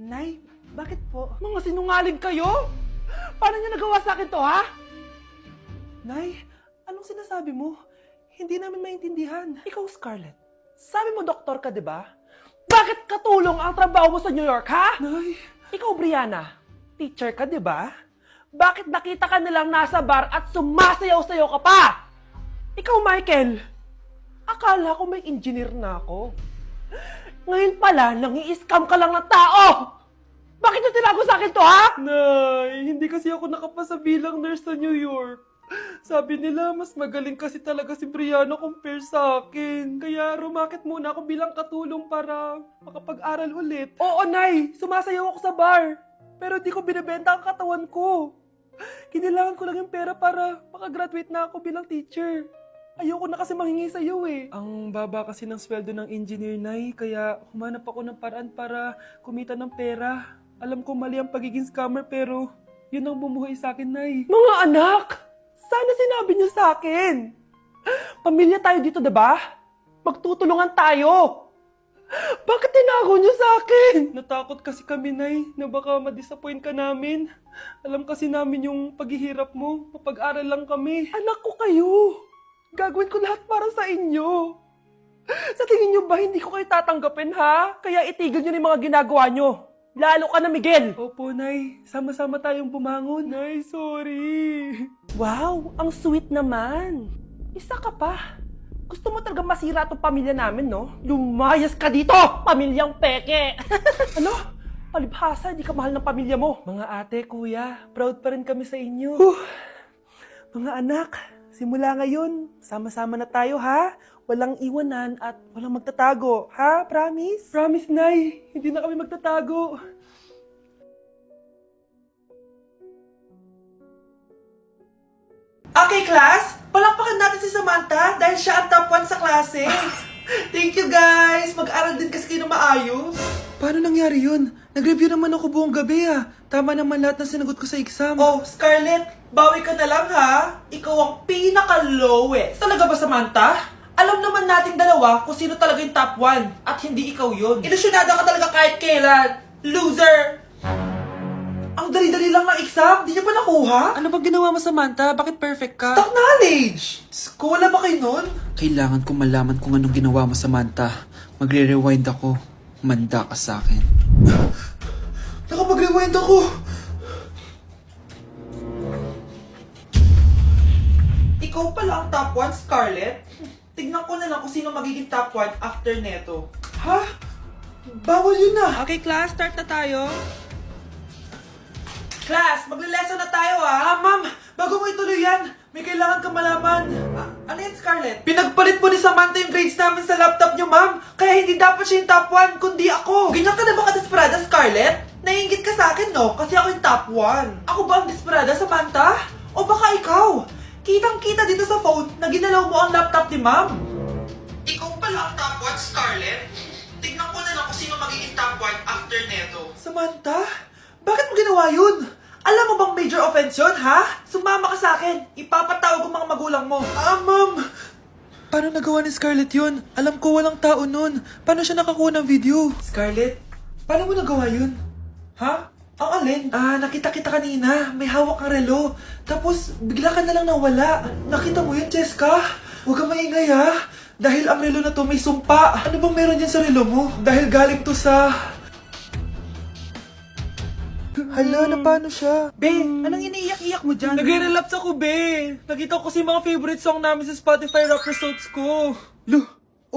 Nay, bakit po? Mga sinungaling kayo? Paano niyo nagawa sa akin to, ha? Nay, anong sinasabi mo? Hindi namin maintindihan. Ikaw, Scarlett, sabi mo doktor ka, di ba? Bakit katulong ang trabaho mo sa New York, ha? Nay. Ikaw, Brianna, teacher ka, di ba? Bakit nakita ka nilang nasa bar at sumasayaw-sayaw ka pa? Ikaw, Michael, akala ko may engineer na ako. Ngayon pala, nangi-scam ka lang ng tao! Bakit niyo tinago sa akin to, ha? Nay, hindi kasi ako nakapasa bilang nurse sa New York. Sabi nila, mas magaling kasi talaga si Brianna compare sa akin. Kaya rumakit muna ako bilang katulong para makapag-aral ulit. Oo, Nay, sumasayaw ako sa bar. Pero di ko binibenta ang katawan ko. Kinilangan ko lang yung pera para makagraduate na ako bilang teacher. Ayoko na kasi manghingi sa'yo eh. Ang baba kasi ng sweldo ng engineer, Nay, kaya humanap ako ng paraan para kumita ng pera. Alam ko mali ang pagiging scammer pero yun ang bumuhay sa akin, Nay. Mga anak! Sana sinabi niyo sa akin. Pamilya tayo dito, diba? Magtutulungan tayo. Bakit tinago niyo sa akin? Natakot kasi kami, Nay, na baka ma-disappoint ka namin. Alam kasi namin yung paghihirap mo. Mapag-aral lang kami. Anak ko kayo. Gagawin ko lahat para sa inyo. Sa tingin niyo ba hindi ko kayo tatanggapin, ha? Kaya itigil niyo yung mga ginagawa niyo. Lalo ka na, Miguel. Opo, Nay. Sama-sama tayong bumangon. Nay, sorry. Wow, ang sweet naman. Isa ka pa. Gusto mo talaga masira itong pamilya namin, no? Lumayas ka dito, pamilyang peke. Ano? Palibhasa, di ka mahal ng pamilya mo. Mga ate, kuya, proud pa rin kami sa inyo. Mga anak, simula ngayon, sama-sama na tayo, ha? Walang iwanan at walang magtatago, ha? Promise? Promise, Nay. Hindi na kami magtatago. Okay, class. Palakpakan natin si Samantha dahil siya ang top 1 sa klase. Thank you, guys. Mag-aral din kasi kayo na maayos. Paano nangyari yun? Nag-review naman ako buong gabi, ah. Tama naman lahat ng sinagot ko sa exam. Oh, Scarlett, bawi ka na lang, ha? Ikaw ang pinaka-lowest. Talaga ba, Samantha? Alam naman nating dalawa kung sino talaga yung top 1 at hindi ikaw yun. Ilusyonada ka talaga kahit kailan. Loser! Ang dali-dali lang ng exam, di niya pa nakuha? Ano bang ginawa mo, Samantha? Bakit perfect ka? Stock knowledge! Wala ba kayo nun? Kailangan kong malaman kung anong ginawa mo, Samantha. Magre-rewind ako. Manda ka sa akin. Nakapag-rewind ako! Ikaw pala ang top 1, Scarlett? Tignan ko na lang kung sino magiging top 1 after neto. Ha? Bawal yun na! Okay, class, start na tayo. Class, magle-lesson na tayo, ha? Ma'am, bago mo ituloy yan, may kailangan ka malaman. Ano yan, Scarlett? Pinagpalit po ni Samantha yung grades namin sa laptop niyo, ma'am. Kaya hindi dapat siya yung top 1, kundi ako. Ganyan ka na ba ka-desperada, Scarlett? Naiingit ka sa akin, no? Kasi ako yung top 1. Ako ba ang desperada, Samantha? O baka ikaw? Kitang-kita dito sa phone na ginalaw mo ang laptop ni ma'am. Ikaw pala ang top 1, Scarlett? Tignan ko na lang kung sino magiging top 1 after neto. Samantha? Bakit mo ginawa yun? Alam mo bang major offense yun, ha? Sumama ka sa akin. Ipapatawag ang mga magulang mo. Ma'am! Paano nagawa ni Scarlett yun? Alam ko walang tao nun. Paano siya nakakuha ng video? Scarlett, paano mo nagawa yun? Ha? Ang alin? Nakita kita kanina. May hawak kang relo. Tapos, bigla ka na lang nawala. Nakita mo yun, Cheska? Huwag kang maingay, ha? Dahil ang relo na to may sumpa. Ano bang meron yan sa relo mo? Dahil galing to sa... Hala, na paano siya? Be, anong iniiyak-iyak mo dyan? Nagre-relapse ako, Be. Nakita ko kasi mga favorite song namin sa Spotify rap results ko.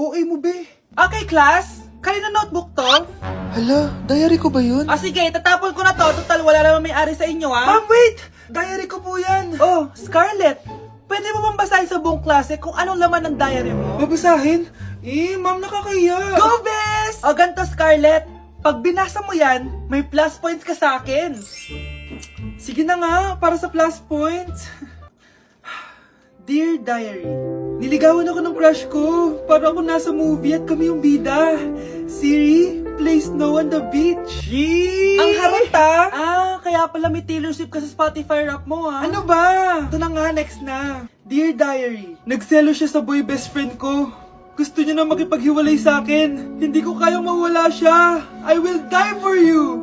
OA mo, Be. Okay, class. Kanina notebook to? Hala, diary ko ba yun? Sige, tatapon ko na to. Total, wala naman may-ari sa inyo, ha? Ma'am, wait! Diary ko po yan. Oh, Scarlett. Pwede mo bang basahin sa buong klase kung anong laman ng diary mo? Babasahin? Ma'am, nakakaya. Go, Bes! O, ganito, Scarlett. Pag binasa mo yan, may plus points ka sa akin. Sige na nga, para sa plus points. Dear Diary, niligawan ako ng crush ko. Para ako nasa movie at kami yung bida. Siri, play Snow on the Beach. Yee! Ang harot kaya pala may Taylor Swift ka sa Spotify rap mo, ha? Ano ba? Ito na nga, next na. Dear Diary, nagselo siya sa boy best friend ko. Gusto niya na makipaghiwalay sa akin. Hindi ko kayang mawala siya. I will die for you.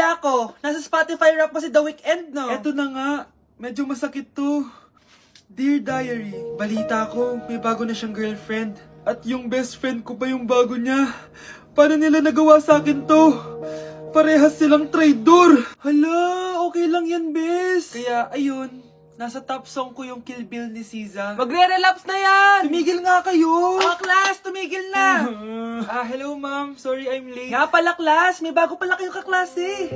balita ko. Nasa Spotify rap pa si The Weeknd, no? Eto na nga. Medyo masakit to. Dear Diary, balita ko, may bago na siyang girlfriend. At yung best friend ko pa yung bago niya. Paano nila nagawa sa akin to? Parehas silang traitor. Hala, okay lang yan, bes. Kaya, ayun. Nasa top song ko yung Kill Bill ni SZA. Magre-relapse na yan! Tumigil nga kayo! Class, tumigil na! Hello ma'am. Sorry I'm late. Nga pala, class, may bago pala kayong kaklase.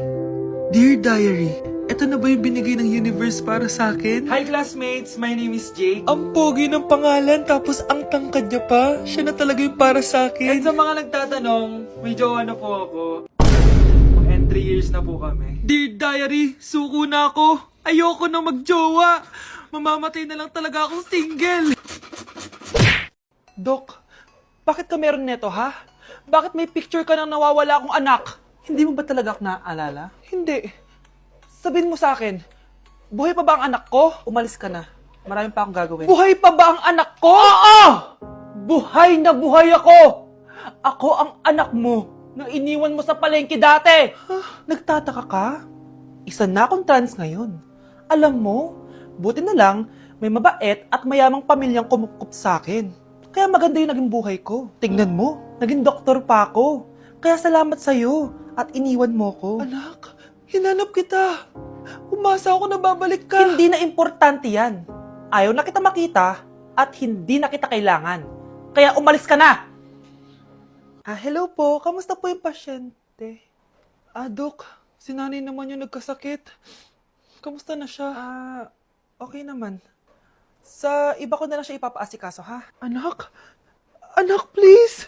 Dear Diary, eto na ba yung binigay ng universe para sa akin? Hi classmates, my name is Jake. Ang pogi ng pangalan, tapos ang tangkad niya pa. Siya na talaga yung para sa akin. And sa mga nagtatanong, may jowa na po ako. And 3 years na po kami. Dear Diary, suko na ako. Ayoko na magjowa. Mamamatay na lang talaga akong single. Dok, bakit ka meron neto, ha? Bakit may picture ka ng nawawala akong anak? Hindi mo ba talaga ako naaalala? Hindi. Sabihin mo sa akin, buhay pa ba ang anak ko? Umalis ka na. Marami pa akong gagawin. Buhay pa ba ang anak ko? Oo! Buhay na buhay ako! Ako ang anak mo na iniwan mo sa palengke dati! Nagtataka ka? Isa na akong trans ngayon. Alam mo, buti na lang, may mabait at mayamang pamilyang kumukup sa akin. Kaya maganda yung naging buhay ko. Tingnan mo, naging doktor pa ako. Kaya salamat sa'yo at iniwan mo ko. Anak, hinanap kita. Umasa ako na babalik ka. Hindi na importante yan. Ayaw na kita makita at hindi na kita kailangan. Kaya umalis ka na! Hello po. Kamusta po yung pasyente? Dok, si nanay naman yung nagkasakit. Kamusta na siya? Okay naman. Sa iba ko na lang siya ipapaasikaso, ha? Anak? Anak, please!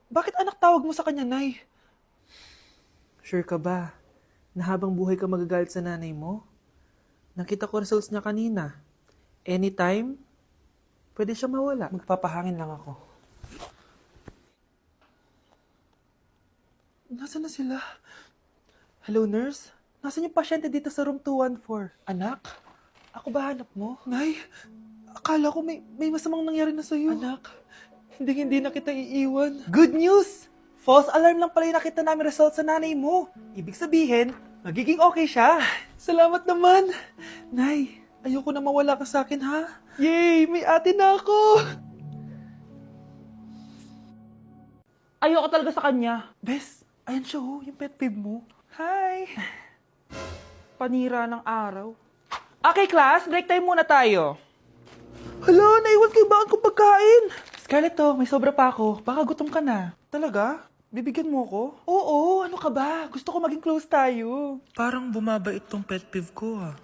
Bakit anak tawag mo sa kanya, Nay? Sure ka ba na habang buhay ka magagalit sa nanay mo? Nakita ko results niya kanina. Anytime, pwede siya mawala. Magpapahangin lang ako. Nasaan na sila? Hello, nurse? Nasaan yung pasyente dito sa room 214? Anak? Ako ba hanap mo? Nay, akala ko may masamang nangyari na sa'yo. Anak, Hindi na kita iiwan. good news! False alarm lang pala yung nakita namin result sa nanay mo. Ibig sabihin, magiging okay siya. Salamat naman. Nay, ayoko na mawala ka sa akin, ha? Yay! May ate na ako! Ayoko talaga sa kanya. Bes, ayan siya yung pet peeve mo. Hi! Panira ng araw. Okay, class. Break time muna tayo. Hala, naiwan kay bakit kong pagkain. Scarlett, may sobra pa ako. Baka gutom ka na. Talaga? Bibigyan mo ako? Oo, ano ka ba? Gusto ko maging close tayo. Parang bumabait tong pet peeve ko, ha?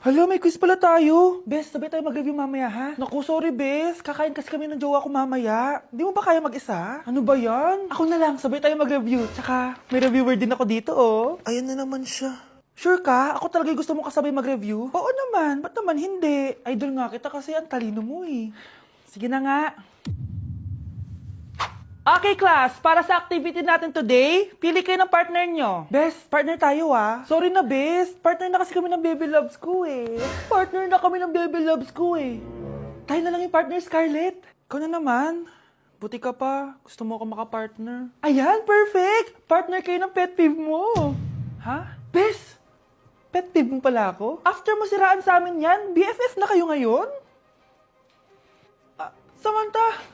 Hala, may quiz pala tayo. Bes, sabay tayo mag-review mamaya, ha? Naku, sorry, Bes. Kakain kasi kami ng jowa ko mamaya. Di mo ba kaya mag-isa? Ano ba yan? Ako na lang, sabay tayo mag-review. Tsaka, may reviewer din ako dito, oh. Ayan na naman siya. Sure ka? Ako talaga gusto mo kasabay mag-review? Oo naman. Ba't naman hindi? Idol nga kita kasi ang talino mo eh. Sige na nga. Okay, class. Para sa activity natin today, pili kayo ng partner nyo. Best, partner tayo ah. Sorry na, best. Partner na kasi kami ng baby loves ko eh. Partner na kami ng baby loves ko eh. Tayo na lang yung partner, Scarlett. Ikaw na naman. Buti ka pa. Gusto mo ako makapartner. Ayan, perfect. Partner kayo ng pet peeve mo. Ha? Best, pet peeve mo pala ako? After mo siraan sa amin yan, BFF na kayo ngayon? Samantha!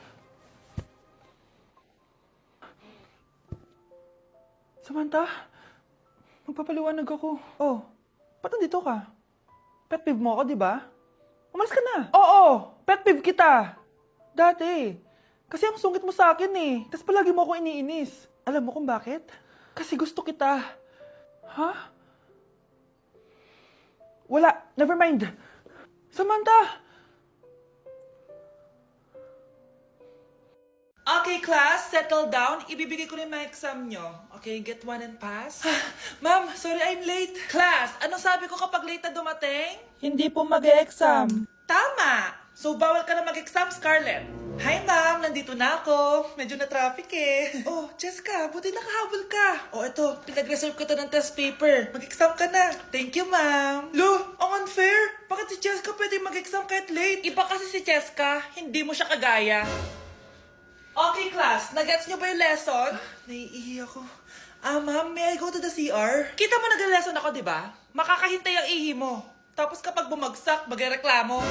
Samantha, magpapaliwanag ako. Oh, ba't nandito ka? Pet peeve mo ako, di ba? Umalis ka na. Oo, pet peeve kita. Dati. Kasi ang sungit mo sa akin eh. Tapos palagi mo ako iniinis. Alam mo kung bakit? Kasi gusto kita. Ha? Wala, never mind. Samantha! Okay, class, settle down. Ibibigay ko na yung mga exam nyo. Okay, get one and pass. Ma'am, sorry I'm late. Class, anong sabi ko kapag late na dumating? Hindi po mag-exam. Tama! So, bawal ka na mag-exam, Scarlett. Hi, ma'am. Nandito na ako. Medyo na-traffic eh. Oh, Jessica, buti nakahabol ka. Oh, eto, pinag-reserve ko to ng test paper. Mag-exam ka na. Thank you, ma'am. Lo, ang unfair. Bakit si Jessica pwede mag-exam kahit late? Iba kasi si Jessica, hindi mo siya kagaya. Okay, class. Nagets nyo ba yung lesson? Naiihi ako. Ma'am, may I go to the CR? Kita mo nag-lesson ako, di ba? Makakahintay ang ihi mo. Tapos kapag bumagsak, magreklamo.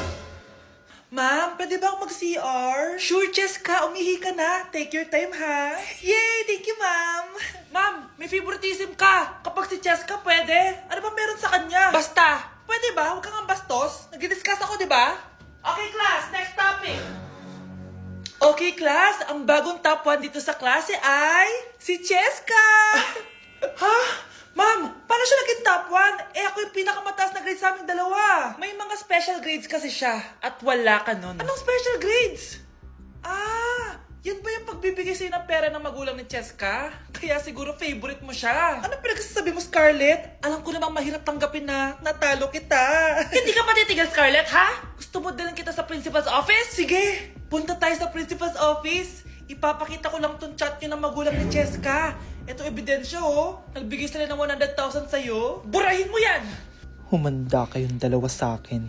Ma'am, pwede ba akong mag-CR? Sure, Cheska. Umihi ka na. Take your time, ha? Yay! Thank you, ma'am. Ma'am, may favoritism ka. Kapag si Cheska, pwede. Ano ba meron sa kanya? Basta. Pwede ba? Huwag kang ang bastos. Nag-discuss ako, di ba? Okay, class. Next topic. Okay, class. Ang bagong top 1 dito sa klase ay si Cheska. Ha? Ma'am, paano siya naging top 1? Eh, ako yung pinakamataas na grade sa aming dalawa. May mga special grades kasi siya. At wala ka nun. Anong special grades? Yan ba yung pagbibigay sa'yo ng pera ng magulang ni Cheska? Kaya siguro favorite mo siya. Ano pinagsasabi mo, Scarlett? Alam ko namang mahirap tanggapin na natalo kita. Hindi ka patitigil, Scarlett, ha? Gusto mo dalhin kita sa principal's office? Sige, punta tayo sa principal's office. Ipapakita ko lang tong chat nyo ng magulang ni Cheska. Ito ebidensya, oh. Nagbigay sila ng 100,000 sa'yo. Burahin mo yan! Humanda kayong dalawa sa akin.